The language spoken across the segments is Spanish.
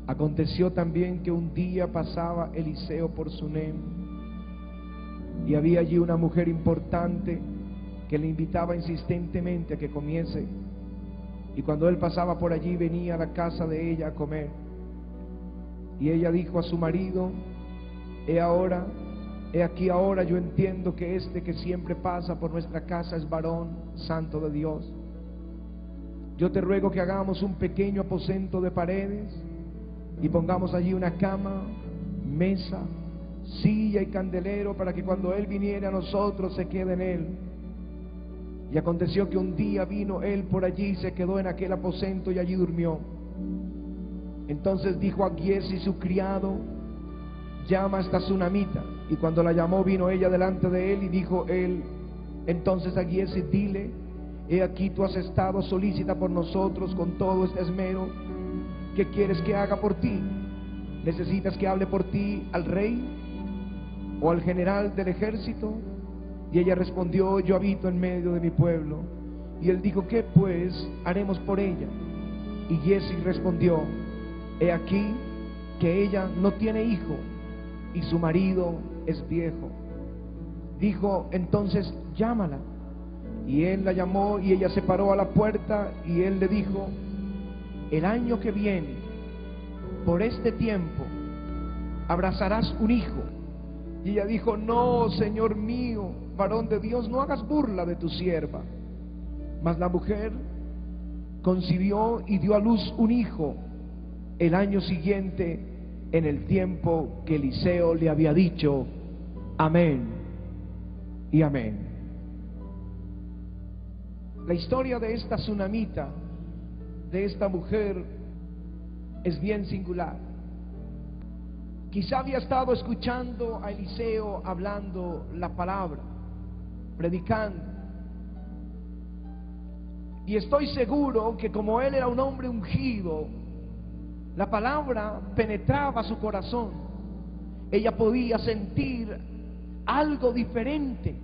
Aconteció también que un día pasaba Eliseo por Sunem, y había allí una mujer importante que le invitaba insistentemente a que comiese. Y cuando él pasaba por allí, venía a la casa de ella a comer. Y ella dijo a su marido: he aquí ahora yo entiendo que este que siempre pasa por nuestra casa es varón santo de Dios. Yo te ruego que hagamos un pequeño aposento de paredes y pongamos allí una cama, mesa, silla y candelero, para que cuando él viniere a nosotros se quede en él. Y aconteció que un día vino él por allí y se quedó en aquel aposento y allí durmió. Entonces dijo a Giezi su criado: llama a esta tsunamita. Y cuando la llamó, vino ella delante de él, y dijo él entonces a Giezi: dile, he aquí tú has estado solícita por nosotros con todo este esmero. ¿Qué quieres que haga por ti? ¿Necesitas que hable por ti al rey o al general del ejército? Y ella respondió: yo habito en medio de mi pueblo. Y él dijo: ¿qué pues haremos por ella? Y Giezi respondió: he aquí que ella no tiene hijo y su marido es viejo. Dijo entonces: llámala. Y él la llamó, y ella se paró a la puerta, y él le dijo: el año que viene, por este tiempo, abrazarás un hijo. Y ella dijo: no, Señor mío, varón de Dios, no hagas burla de tu sierva. Mas la mujer concibió y dio a luz un hijo el año siguiente, en el tiempo que Eliseo le había dicho. Amén y amén. La historia de esta tsunamita, de esta mujer, es bien singular. Quizá había estado escuchando a Eliseo hablando la palabra, predicando, y estoy seguro que como él era un hombre ungido, la palabra penetraba su corazón. Ella podía sentir algo diferente,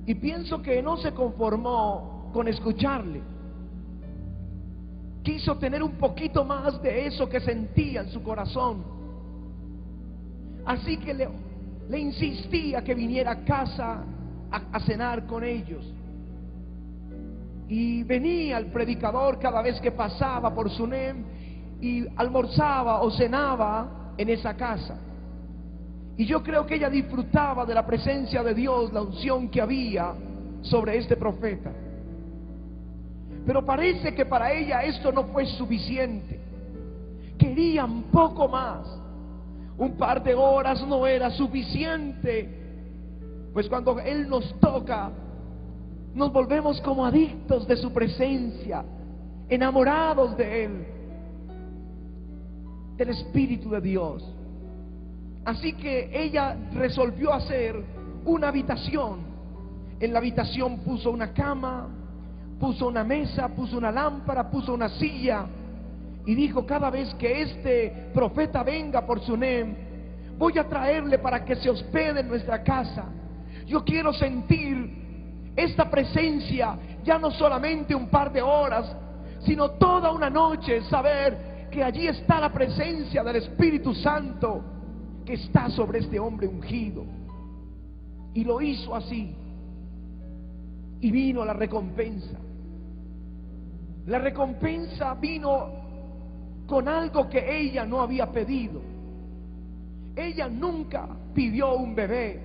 y pienso que no se conformó con escucharle. Quiso tener un poquito más de eso que sentía en su corazón. Así que le insistía que viniera a casa a cenar con ellos. Y venía el predicador cada vez que pasaba por Sunem, y almorzaba o cenaba en esa casa. Y yo creo que ella disfrutaba de la presencia de Dios, la unción que había sobre este profeta. Pero parece que para ella esto no fue suficiente. Quería un poco más. Un par de horas no era suficiente, pues cuando Él nos toca, nos volvemos como adictos de su presencia, enamorados de Él, del Espíritu de Dios. Así que ella resolvió hacer una habitación. En la habitación puso una cama, puso una mesa, puso una lámpara, puso una silla, y dijo: cada vez que este profeta venga por Sunem, voy a traerle para que se hospede en nuestra casa. Yo quiero sentir esta presencia, ya no solamente un par de horas, sino toda una noche, saber que allí está la presencia del Espíritu Santo que está sobre este hombre ungido. Y lo hizo así, y vino la recompensa. La recompensa vino con algo que ella no había pedido. Ella nunca pidió un bebé,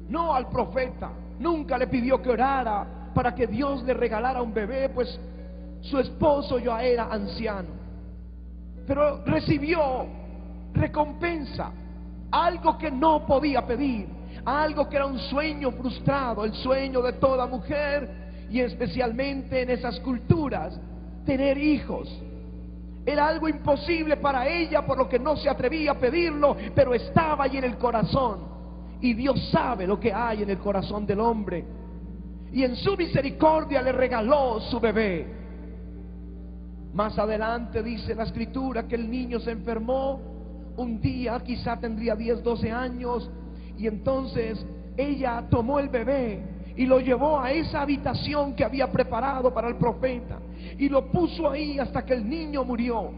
no al profeta, nunca le pidió que orara para que Dios le regalara un bebé, pues su esposo ya era anciano. Pero recibió recompensa, algo que no podía pedir, algo que era un sueño frustrado, el sueño de toda mujer, y especialmente en esas culturas, tener hijos. Era algo imposible para ella, por lo que no se atrevía a pedirlo, pero estaba ahí en el corazón, y Dios sabe lo que hay en el corazón del hombre, y en su misericordia le regaló su bebé. Más adelante dice la escritura que el niño se enfermó un día, quizá tendría 10, 12 años, y entonces ella tomó el bebé y lo llevó a esa habitación que había preparado para el profeta y lo puso ahí hasta que el niño murió.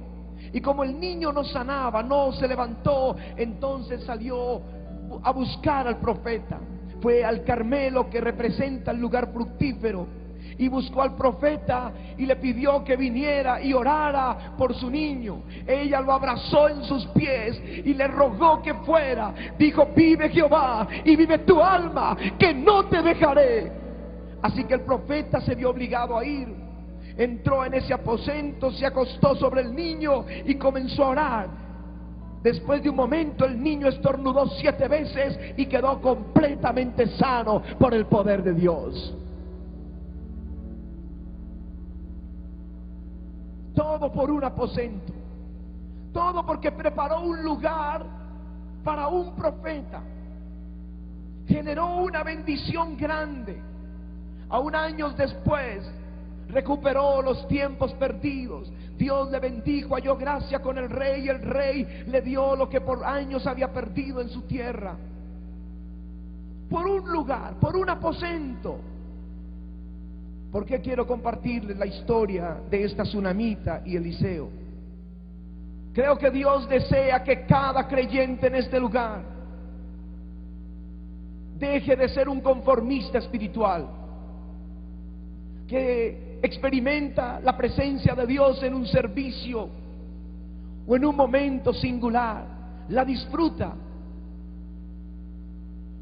Y como el niño no sanaba, no se levantó, entonces salió a buscar al profeta. Fue al Carmelo, que representa el lugar fructífero, y buscó al profeta y le pidió que viniera y orara por su niño. Ella lo abrazó en sus pies y le rogó que fuera. Dijo: vive Jehová y vive tu alma, que no te dejaré. Así que el profeta se vio obligado a ir. Entró en ese aposento, se acostó sobre el niño y comenzó a orar. Después de un momento el niño estornudó 7 veces y quedó completamente sano por el poder de Dios. Todo por un aposento. Todo porque preparó un lugar para un profeta. Generó una bendición grande. Aún años después recuperó los tiempos perdidos. Dios le bendijo, halló gracia con el rey, y el rey le dio lo que por años había perdido en su tierra. Por un lugar, por un aposento. ¿Por qué quiero compartirles la historia de esta tsunamita y Eliseo? Creo que Dios desea que cada creyente en este lugar deje de ser un conformista espiritual, que experimenta la presencia de Dios en un servicio o en un momento singular, la disfruta,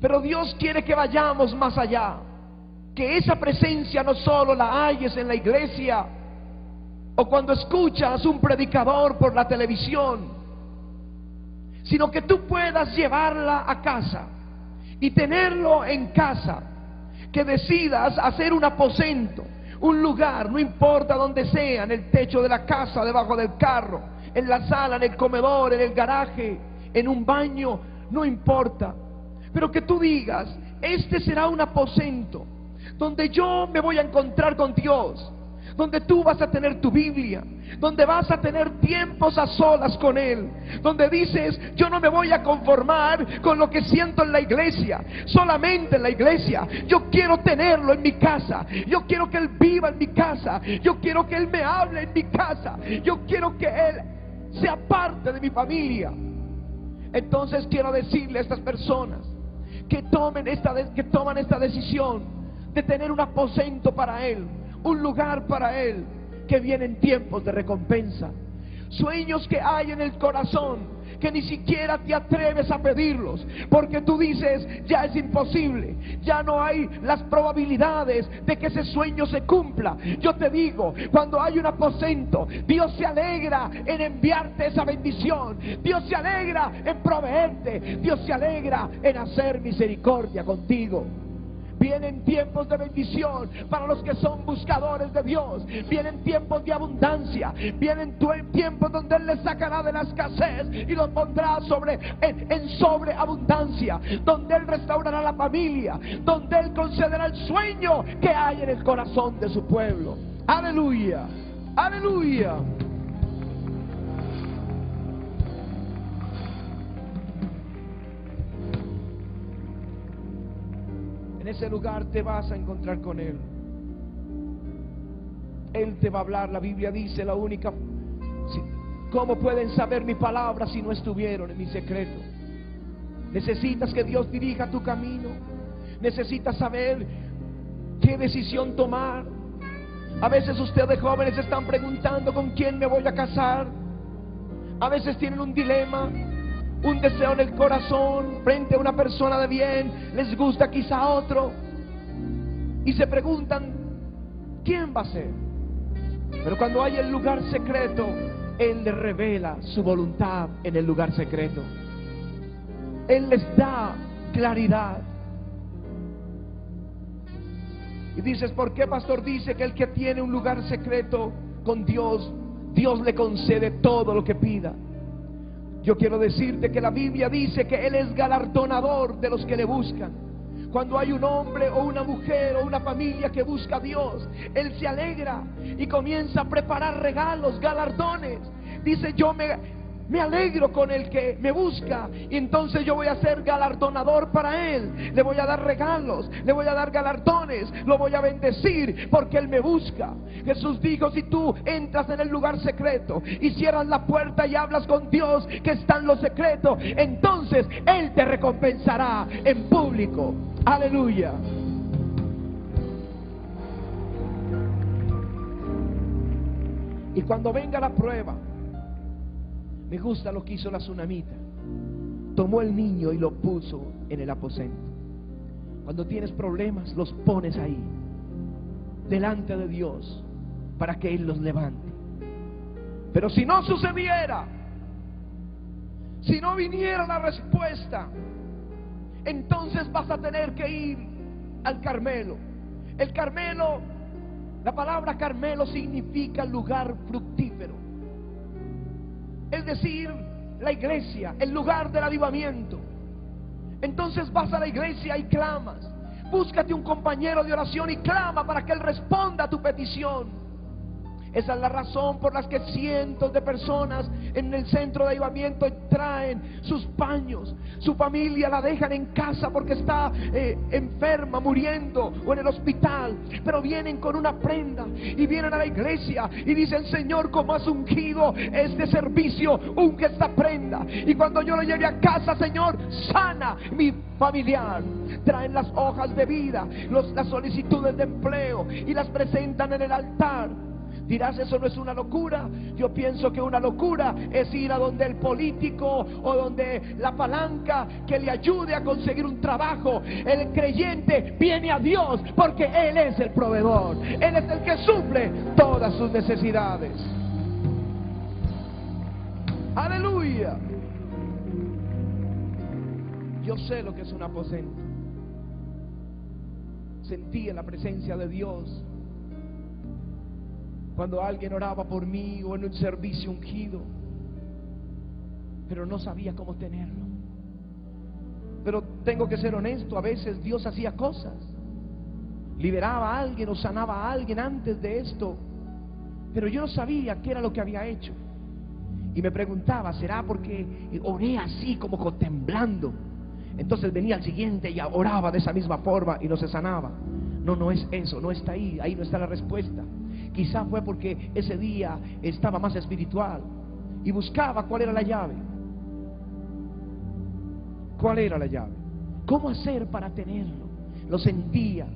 pero Dios quiere que vayamos más allá, que esa presencia no solo la halles en la iglesia o cuando escuchas un predicador por la televisión, sino que tú puedas llevarla a casa y tenerlo en casa, que decidas hacer un aposento, un lugar, no importa donde sea, en el techo de la casa, debajo del carro, en la sala, en el comedor, en el garaje, en un baño, no importa, pero que tú digas: este será un aposento donde yo me voy a encontrar con Dios, donde tú vas a tener tu Biblia, donde vas a tener tiempos a solas con Él, donde dices: yo no me voy a conformar con lo que siento en la iglesia, solamente en la iglesia, yo quiero tenerlo en mi casa, yo quiero que Él viva en mi casa, yo quiero que Él me hable en mi casa, yo quiero que Él sea parte de mi familia. Entonces quiero decirle a estas personas que toman esta decisión de tener un aposento para Él, un lugar para Él, que vienen tiempos de recompensa. Sueños que hay en el corazón que ni siquiera te atreves a pedirlos, porque tú dices: ya es imposible, ya no hay las probabilidades de que ese sueño se cumpla. Yo te digo, cuando hay un aposento, Dios se alegra en enviarte esa bendición, Dios se alegra en proveerte, Dios se alegra en hacer misericordia contigo. Vienen tiempos de bendición para los que son buscadores de Dios. Vienen tiempos de abundancia. Vienen tiempos donde Él les sacará de la escasez y los pondrá en sobreabundancia. Donde Él restaurará la familia. Donde Él concederá el sueño que hay en el corazón de su pueblo. Aleluya, aleluya. En ese lugar te vas a encontrar con Él. Él te va a hablar. La Biblia dice: ¿cómo pueden saber mi palabra si no estuvieron en mi secreto? Necesitas que Dios dirija tu camino. Necesitas saber qué decisión tomar. A veces ustedes jóvenes están preguntando: ¿con quién me voy a casar? A veces tienen un dilema, un deseo en el corazón frente a una persona de bien, les gusta quizá otro, y se preguntan: ¿quién va a ser? Pero cuando hay el lugar secreto, Él les revela su voluntad en el lugar secreto. Él les da claridad. Y dices: ¿por qué, pastor, dice que el que tiene un lugar secreto con Dios, Dios le concede todo lo que pida? Yo quiero decirte que la Biblia dice que Él es galardonador de los que le buscan. Cuando hay un hombre o una mujer o una familia que busca a Dios, Él se alegra y comienza a preparar regalos, galardones. Dice: yo me Me alegro con el que me busca, y entonces yo voy a ser galardonador para él. Le voy a dar regalos, le voy a dar galardones, lo voy a bendecir porque él me busca. Jesús dijo: si tú entras en el lugar secreto y cierras la puerta y hablas con Dios que está en lo secreto, entonces él te recompensará en público. Aleluya. Y cuando venga la prueba, me gusta lo que hizo la tsunamita. Tomó el niño y lo puso en el aposento. Cuando tienes problemas, los pones ahí, delante de Dios, para que Él los levante. Pero si no sucediera, si no viniera la respuesta, entonces vas a tener que ir al Carmelo. El Carmelo, la palabra Carmelo significa lugar fructífero. Es decir, la iglesia, el lugar del avivamiento. Entonces vas a la iglesia y clamas. Búscate un compañero de oración y clama para que él responda a tu petición. Esa es la razón por la que cientos de personas en el centro de avivamiento traen sus paños. Su familia la dejan en casa porque está enferma, muriendo, o en el hospital, pero vienen con una prenda y vienen a la iglesia y dicen: Señor, como has ungido este servicio, unge esta prenda, y cuando yo lo lleve a casa, Señor, sana mi familiar. Traen las hojas de vida, las solicitudes de empleo, y las presentan en el altar. Dirás: ¿eso no es una locura? Yo pienso que una locura es ir a donde el político o donde la palanca que le ayude a conseguir un trabajo. El creyente viene a Dios porque Él es el proveedor. Él es el que suple todas sus necesidades. Aleluya. Yo sé lo que es un aposento. Sentía la presencia de Dios cuando alguien oraba por mí o en un servicio ungido, pero no sabía cómo tenerlo. Pero tengo que ser honesto, a veces Dios hacía cosas, liberaba a alguien o sanaba a alguien antes de esto, pero yo no sabía qué era lo que había hecho. Y me preguntaba: ¿será porque oré así como temblando? Entonces venía al siguiente y oraba de esa misma forma y no se sanaba. No es eso, no está ahí no está la respuesta. Quizá fue porque ese día estaba más espiritual y buscaba cuál era la llave. ¿Cuál era la llave? ¿Cómo hacer para tenerlo? Lo sentía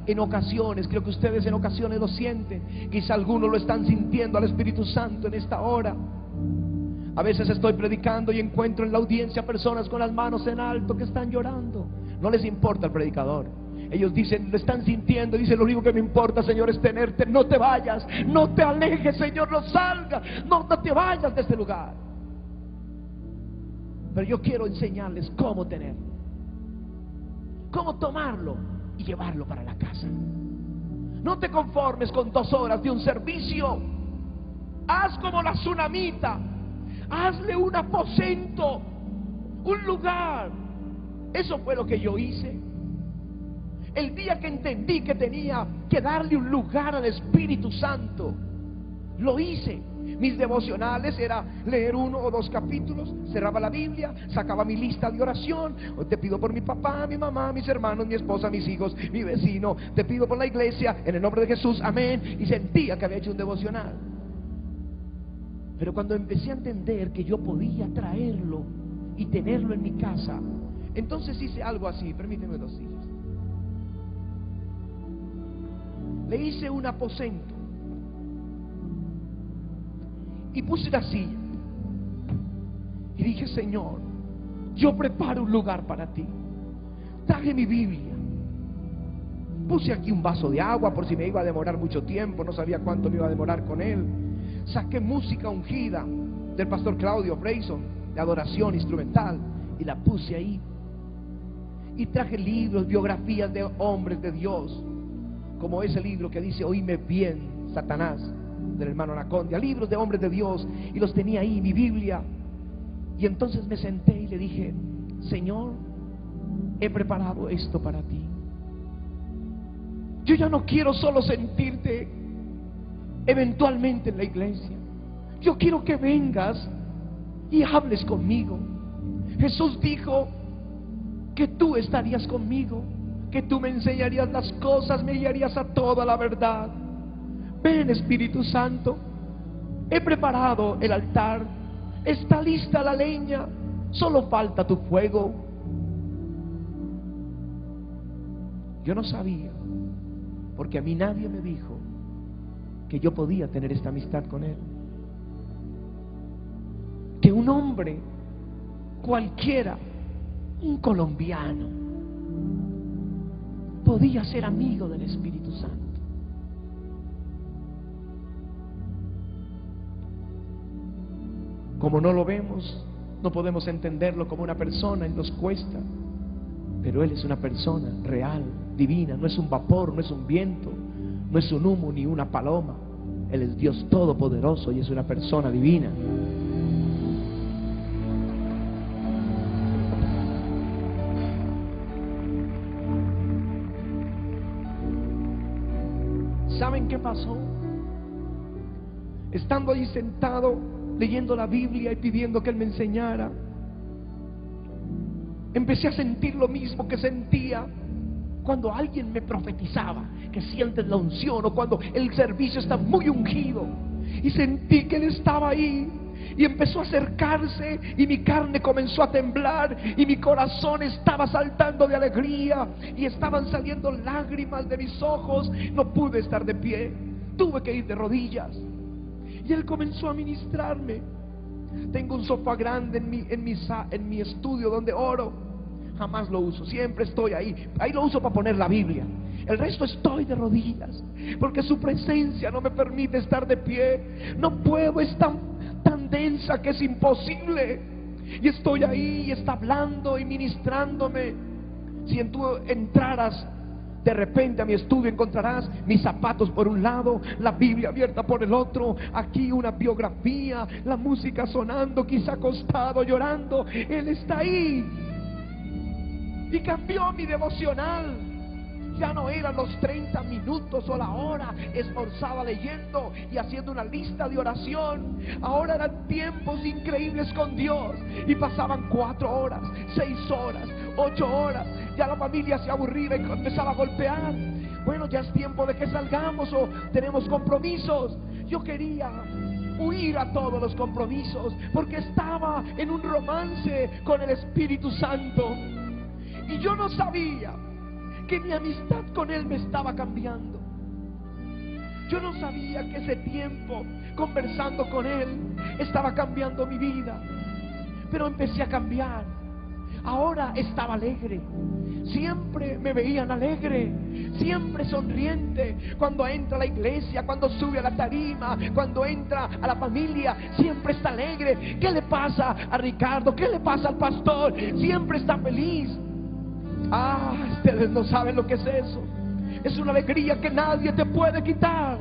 en ocasiones. Creo que ustedes en ocasiones lo sienten. Quizá algunos lo están sintiendo al Espíritu Santo en esta hora. A veces estoy predicando y encuentro en la audiencia personas con las manos en alto que están llorando. No les importa el predicador. Ellos dicen, lo están sintiendo, dicen: lo único que me importa, Señor, es tenerte. No te vayas, no te alejes, Señor, no salgas, no te vayas de este lugar. Pero yo quiero enseñarles cómo tenerlo, cómo tomarlo y llevarlo para la casa. No te conformes con 2 horas de un servicio. Haz como la tsunamita. Hazle un aposento, un lugar. Eso fue lo que yo hice. El día que entendí que tenía que darle un lugar al Espíritu Santo, lo hice. Mis devocionales era leer 1 o 2 capítulos, cerraba la Biblia, sacaba mi lista de oración. Te pido por mi papá, mi mamá, mis hermanos, mi esposa, mis hijos, mi vecino. Te pido por la iglesia, en el nombre de Jesús, amén. Y sentía que había hecho un devocional. Pero cuando empecé a entender que yo podía traerlo y tenerlo en mi casa, entonces hice algo así. Permíteme 2 hijos. Le hice un aposento y puse la silla y dije: Señor, yo preparo un lugar para ti. Traje mi Biblia, puse aquí un vaso de agua por si me iba a demorar mucho tiempo, no sabía cuánto me iba a demorar con él. Saqué música ungida del pastor Claudio Freyson, de adoración instrumental, y la puse ahí. Y traje libros, biografías de hombres de Dios, como ese libro que dice Oíme bien, Satanás, del hermano Anacondia. Libros de hombres de Dios, y los tenía ahí, mi Biblia. Y entonces me senté y le dije: Señor, he preparado esto para ti. Yo ya no quiero solo sentirte eventualmente en la iglesia. yo quiero que vengas y hables conmigo. Jesús dijo que tú estarías conmigo, que tú me enseñarías las cosas, me guiarías a toda la verdad. Ven, Espíritu Santo, he preparado el altar, está lista la leña, solo falta tu fuego. Yo no sabía, porque a mí nadie me dijo que yo podía tener esta amistad con Él, que un hombre cualquiera, un colombiano, podía ser amigo del Espíritu Santo. Como no lo vemos, no podemos entenderlo como una persona y nos cuesta, pero Él es una persona real, divina, no es un vapor, no es un viento, no es un humo ni una paloma. Él es Dios todopoderoso y es una persona divina. ¿Saben qué pasó? Estando allí sentado, leyendo la Biblia y pidiendo que Él me enseñara, empecé a sentir lo mismo que sentía cuando alguien me profetizaba, que sientes la unción, o cuando el servicio está muy ungido. Y sentí que Él estaba ahí, y empezó a acercarse, y mi carne comenzó a temblar, y mi corazón estaba saltando de alegría, y estaban saliendo lágrimas de mis ojos. No pude estar de pie, tuve que ir de rodillas, y Él comenzó a ministrarme. Tengo un sofá grande en mi estudio donde oro. Jamás lo uso, siempre estoy ahí lo uso para poner la Biblia. El resto estoy de rodillas, porque su presencia no me permite estar de pie. No puedo, es tan densa que es imposible. Y estoy ahí, y está hablando y ministrándome. Si tú entraras de repente a mi estudio, encontrarás mis zapatos por un lado, la Biblia abierta por el otro, aquí una biografía, la música sonando, quizá acostado llorando. Él está ahí. Y cambió mi devocional. Ya no eran los 30 minutos o la hora esforzada leyendo y haciendo una lista de oración. Ahora eran tiempos increíbles con Dios, y pasaban 4 horas, 6 horas, 8 horas. Ya la familia se aburría y empezaba a golpear. Bueno, ya es tiempo de que salgamos, o tenemos compromisos. Yo quería huir a todos los compromisos, porque estaba en un romance con el Espíritu Santo. Y yo no sabía que mi amistad con Él me estaba cambiando. Yo no sabía que ese tiempo conversando con Él estaba cambiando mi vida. Pero empecé a cambiar. Ahora estaba alegre. Siempre me veían alegre, siempre sonriente. Cuando entra a la iglesia, cuando sube a la tarima, cuando entra a la familia, siempre está alegre. ¿Qué le pasa a Ricardo? ¿Qué le pasa al pastor? Siempre está feliz. Ustedes no saben lo que es eso. Es una alegría que nadie te puede quitar.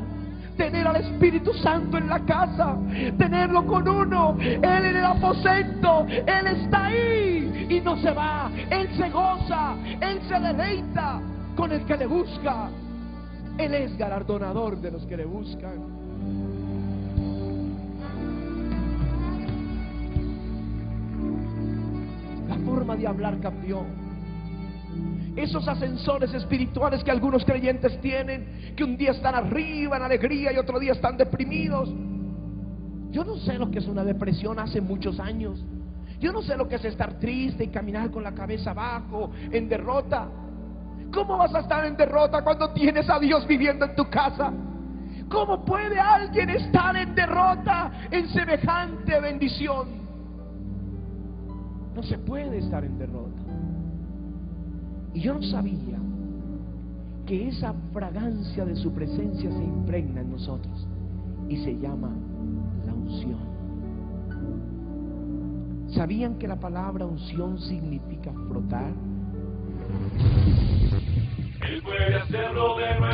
Tener al Espíritu Santo en la casa, tenerlo con uno, Él en el aposento, Él está ahí y no se va. Él se goza, Él se deleita con el que le busca. Él es galardonador de los que le buscan. La forma de hablar cambió. Esos ascensores espirituales que algunos creyentes tienen, que un día están arriba en alegría y otro día están deprimidos. Yo no sé lo que es una depresión hace muchos años. Yo no sé lo que es estar triste y caminar con la cabeza abajo, en derrota. ¿Cómo vas a estar en derrota cuando tienes a Dios viviendo en tu casa? ¿Cómo puede alguien estar en derrota en semejante bendición? No se puede estar en derrota. Y yo no sabía que esa fragancia de su presencia se impregna en nosotros y se llama la unción. ¿Sabían que la palabra unción significa frotar? Él puede hacerlo de nuevo.